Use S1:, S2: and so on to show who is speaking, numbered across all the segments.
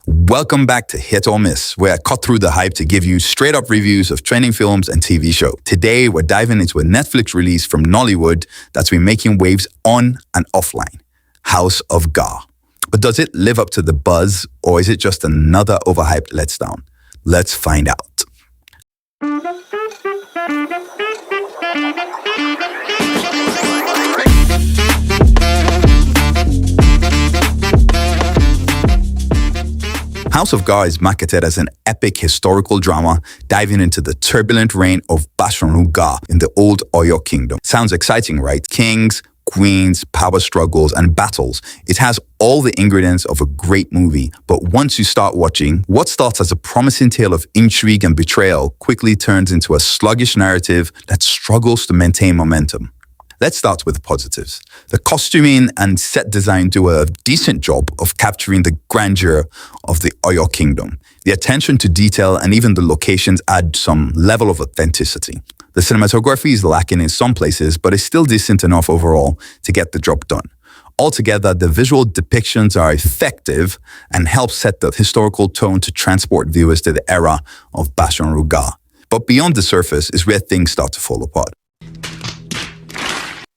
S1: Welcome back to Hit or Miss, where I cut through the hype to give you straight up reviews of trending films and TV shows. Today, we're diving into a Netflix release from Nollywood that's been making waves on and offline, House of Ga'a. But does it live up to the buzz, or is it just another overhyped letdown? Let's find out. House of Ga'a is marketed as an epic historical drama diving into the turbulent reign of Bashorun Ga'a in the old Oyo kingdom. Sounds exciting, right? Kings, queens, power struggles, and battles. It has all the ingredients of a great movie, but once you start watching, what starts as a promising tale of intrigue and betrayal quickly turns into a sluggish narrative that struggles to maintain momentum. Let's start with the positives. The costuming and set design do a decent job of capturing the grandeur of the Oyo kingdom. The attention to detail and even the locations add some level of authenticity. The cinematography is lacking in some places, but is still decent enough overall to get the job done. Altogether, the visual depictions are effective and help set the historical tone to transport viewers to the era of Bashorun Ga'a. But beyond the surface is where things start to fall apart.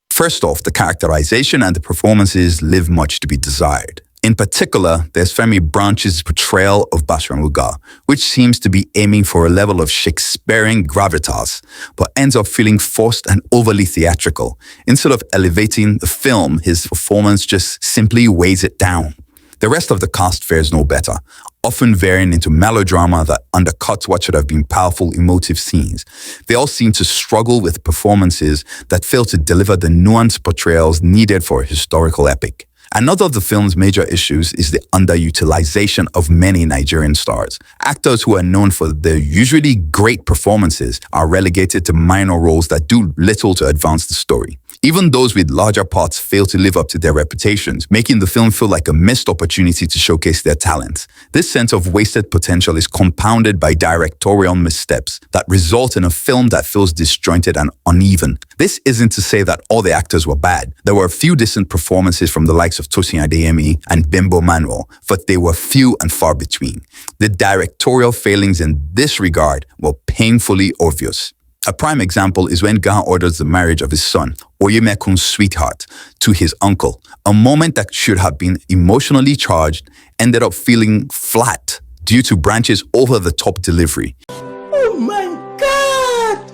S1: First off, the characterization and the performances leave much to be desired. In particular, there's Femi Branch's portrayal of Bashorun Ga'a, which seems to be aiming for a level of Shakespearean gravitas, but ends up feeling forced and overly theatrical. Instead of elevating the film, his performance just simply weighs it down. The rest of the cast fares no better, often veering into melodrama that undercuts what should have been powerful emotive scenes. They all seem to struggle with performances that fail to deliver the nuanced portrayals needed for a historical epic. Another of the film's major issues is the underutilization of many Nigerian stars. Actors who are known for their usually great performances are relegated to minor roles that do little to advance the story. Even those with larger parts fail to live up to their reputations, making the film feel like a missed opportunity to showcase their talents. This sense of wasted potential is compounded by directorial missteps that result in a film that feels disjointed and uneven. This isn't to say that all the actors were bad. There were a few decent performances from the likes of Tosin Adeyemi and Bimbo Manuel, but they were few and far between. The directorial failings in this regard were painfully obvious. A prime example is when Ga'a orders the marriage of his son, Oyemekun's sweetheart, to his uncle. A moment that should have been emotionally charged ended up feeling flat due to Branch's over-the-top delivery.
S2: Oh my God!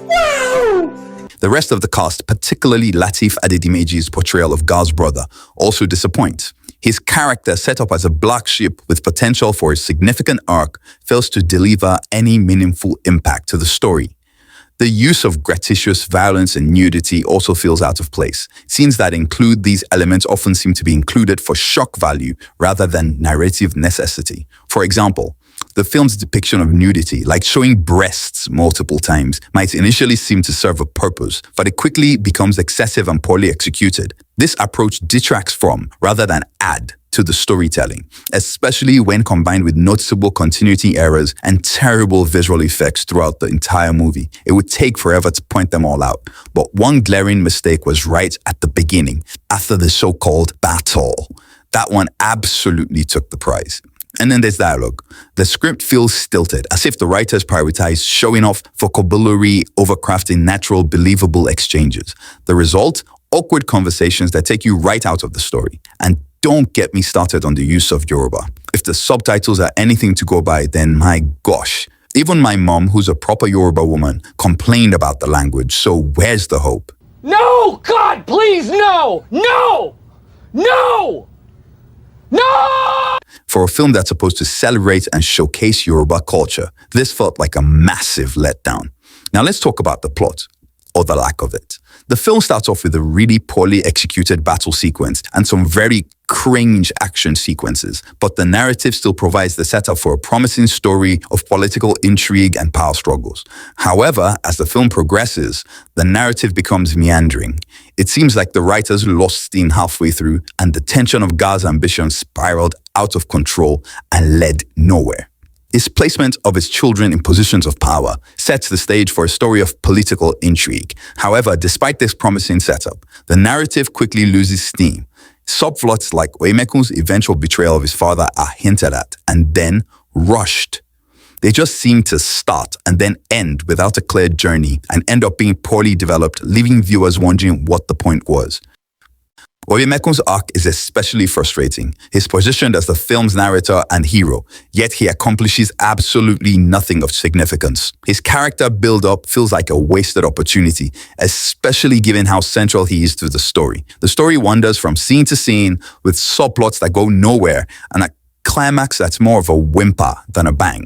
S2: Wow!
S1: The rest of the cast, particularly Lateef Adedimeji's portrayal of Ga'a's brother, also disappoints. His character, set up as a black sheep with potential for a significant arc, fails to deliver any meaningful impact to the story. The use of gratuitous violence and nudity also feels out of place. Scenes that include these elements often seem to be included for shock value rather than narrative necessity. For example, the film's depiction of nudity, like showing breasts multiple times, might initially seem to serve a purpose, but it quickly becomes excessive and poorly executed. This approach detracts from, rather than add, to the storytelling, especially when combined with noticeable continuity errors and terrible visual effects throughout the entire movie. It would take forever to point them all out, but one glaring mistake was right at the beginning, after the so-called battle. That one absolutely took the prize. And then there's dialogue. The script feels stilted, as if the writers prioritize showing off vocabulary over crafting natural, believable exchanges. The result? Awkward conversations that take you right out of the story. And don't get me started on the use of Yoruba. If the subtitles are anything to go by, then my gosh. Even my mom, who's a proper Yoruba woman, complained about the language, so where's the hope?
S2: No! God, please, no! No! No! No!
S1: For a film that's supposed to celebrate and showcase Yoruba culture, this felt like a massive letdown. Now let's talk about the plot, or the lack of it. The film starts off with a really poorly executed battle sequence and some very cringe action sequences, but the narrative still provides the setup for a promising story of political intrigue and power struggles. However, as the film progresses, the narrative becomes meandering. It seems like the writers lost steam halfway through, and the tension of Ga'a's ambition spiraled out of control and led nowhere. His placement of his children in positions of power sets the stage for a story of political intrigue. However, despite this promising setup, the narrative quickly loses steam. Subplots like Oyemekun's eventual betrayal of his father are hinted at and then rushed. They just seem to start and then end without a clear journey and end up being poorly developed, leaving viewers wondering what the point was. Oyemekun's arc is especially frustrating. He's positioned as the film's narrator and hero, yet he accomplishes absolutely nothing of significance. His character build-up feels like a wasted opportunity, especially given how central he is to the story. The story wanders from scene to scene with subplots that go nowhere and a climax that's more of a whimper than a bang.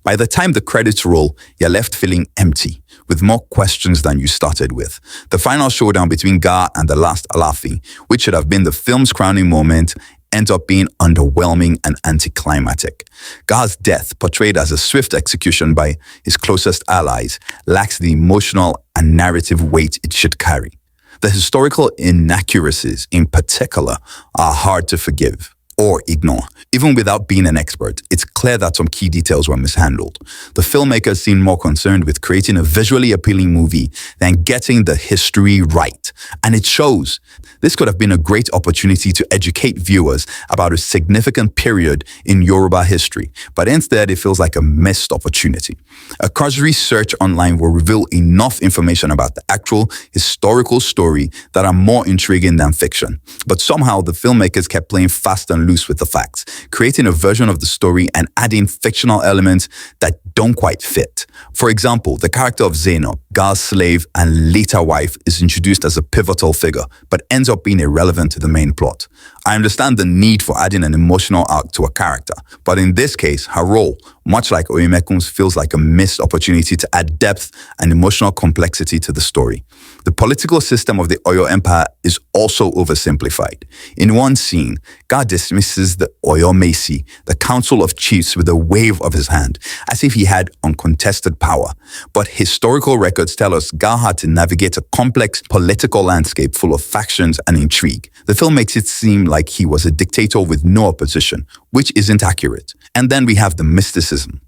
S1: By the time the credits roll, you're left feeling empty, with more questions than you started with. The final showdown between Ga'a and the last Alafi, which should have been the film's crowning moment, ends up being underwhelming and anticlimactic. Ga'a's death, portrayed as a swift execution by his closest allies, lacks the emotional and narrative weight it should carry. The historical inaccuracies, in particular, are hard to forgive or ignore. Even without being an expert, it's clear that some key details were mishandled. The filmmakers seem more concerned with creating a visually appealing movie than getting the history right. And it shows. This could have been a great opportunity to educate viewers about a significant period in Yoruba history, but instead it feels like a missed opportunity. A cursory search online will reveal enough information about the actual historical story that are more intriguing than fiction. But somehow the filmmakers kept playing fast and loose with the facts, creating a version of the story and adding fictional elements that don't quite fit. For example, the character of Zainab, Ga'a's slave and later wife, is introduced as a pivotal figure, but ends up being irrelevant to the main plot. I understand the need for adding an emotional arc to a character, but in this case, her role, much like Oyemekun's, feels like a missed opportunity to add depth and emotional complexity to the story. The political system of the Oyo Empire is also oversimplified. In one scene, Ga'a dismisses the Oyo Mesi, the council of chiefs, with a wave of his hand, as if he had uncontested power. But historical records tell us Ga'a had to navigate a complex political landscape full of factions and intrigue. The film makes it seem like he was a dictator with no opposition, which isn't accurate. And then we have the mysticism.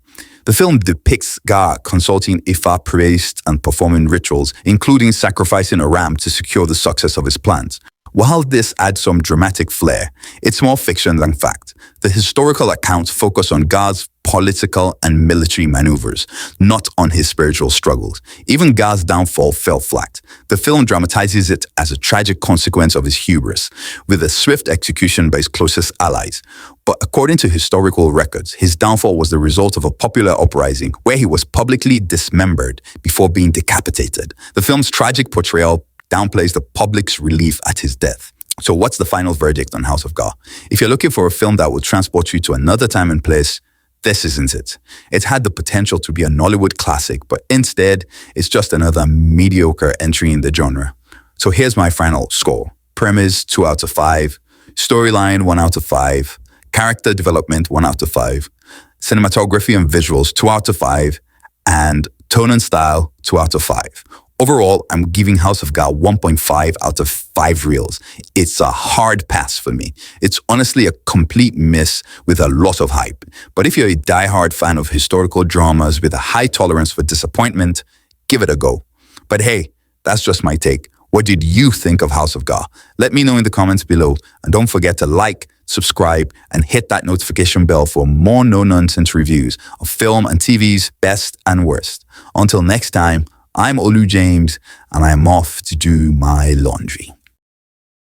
S1: The film depicts Ga'a consulting Ifa priests and performing rituals, including sacrificing a ram to secure the success of his plans. While this adds some dramatic flair, it's more fiction than fact. The historical accounts focus on Ga'a's political and military maneuvers, not on his spiritual struggles. Even Ga'a's downfall fell flat. The film dramatizes it as a tragic consequence of his hubris, with a swift execution by his closest allies. But according to historical records, his downfall was the result of a popular uprising where he was publicly dismembered before being decapitated. The film's tragic portrayal downplays the public's relief at his death. So what's the final verdict on House of Ga'a? If you're looking for a film that will transport you to another time and place, this isn't it. It had the potential to be a Nollywood classic, but instead, it's just another mediocre entry in the genre. So here's my final score. Premise, 2 out of 5. Storyline, 1 out of 5. Character development, 1 out of 5. Cinematography and visuals, 2 out of 5. And tone and style, 2 out of 5. Overall, I'm giving House of Ga'a 1.5 out of 5 reels. It's a hard pass for me. It's honestly a complete miss with a lot of hype. But if you're a die-hard fan of historical dramas with a high tolerance for disappointment, give it a go. But hey, that's just my take. What did you think of House of Ga'a? Let me know in the comments below. And don't forget to like, subscribe, and hit that notification bell for more no-nonsense reviews of film and TV's best and worst. Until next time, I'm Olu James, and I'm off to do my laundry.